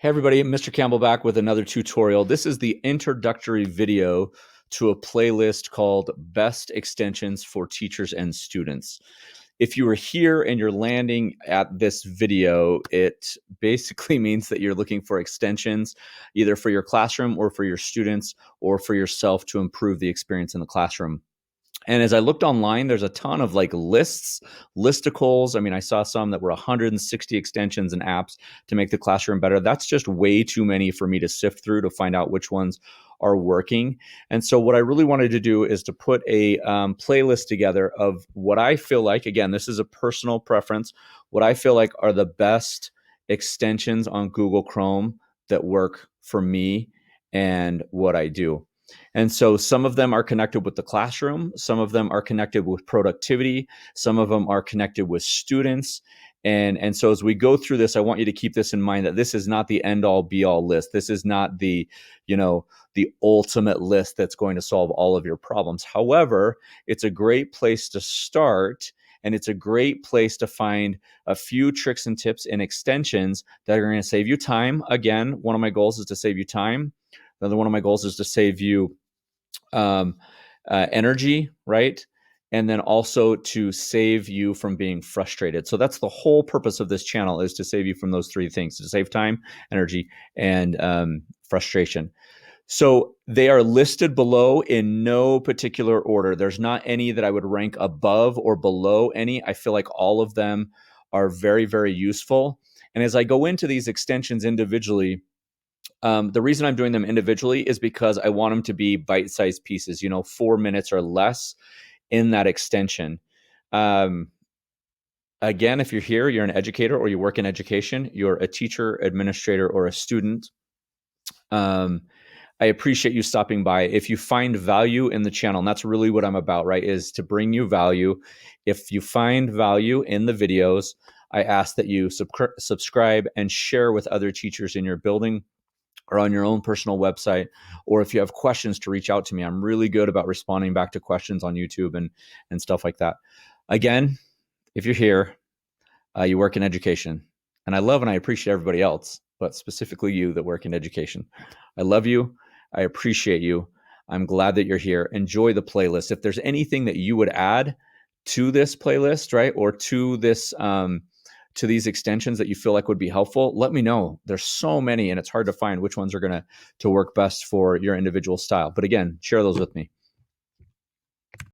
Hey everybody, Mr. Campbell back with another tutorial. This is the introductory video to a playlist called Best Extensions for Teachers and Students. If you are here and you're landing at this video, it basically means that you're looking for extensions either for your classroom or for your students or for yourself to improve the experience in the classroom. And as I looked online, there's a ton of like listicles. I mean, I saw some that were 160 extensions and apps to make the classroom better. That's just way too many for me to sift through to find out which ones are working. And so what I really wanted to do is to put a playlist together of what I feel like, again, this is a personal preference, what I feel like are the best extensions on Google Chrome that work for me and what I do. And so some of them are connected with the classroom, some of them are connected with productivity, some of them are connected with students. And so as we go through this, I want you to keep this in mind that this is not the end all be all list. This is not the ultimate list that's going to solve all of your problems. However, it's a great place to start. And it's a great place to find a few tricks and tips and extensions that are going to save you time. Again, one of my goals is to save you time. Another one of my goals is to save you energy, right? And then also to save you from being frustrated. So that's the whole purpose of this channel, is to save you from those three things: to save time, energy, and frustration. So they are listed below in no particular order. There's not any that I would rank above or below any. I feel like all of them are very, very useful. And as I go into these extensions individually, the reason I'm doing them individually is because I want them to be bite-sized pieces, 4 minutes or less in that extension. Again, if you're here, you're an educator or you work in education, you're a teacher, administrator, or a student. I appreciate you stopping by. If you find value in the channel, and that's really what I'm about, right, is to bring you value. If you find value in the videos, I ask that you subscribe and share with other teachers in your building or on your own personal website, or if you have questions, to reach out to me. I'm really good about responding back to questions on YouTube and stuff like that. Again, if you're here, you work in education, and I love and I appreciate everybody else, but specifically you that work in education. I love you. I appreciate you. I'm glad that you're here. Enjoy the playlist. If there's anything that you would add to this playlist, right, or to this to these extensions that you feel like would be helpful, let me know. There's so many, and it's hard to find which ones are going to work best for your individual style. But again, share those with me.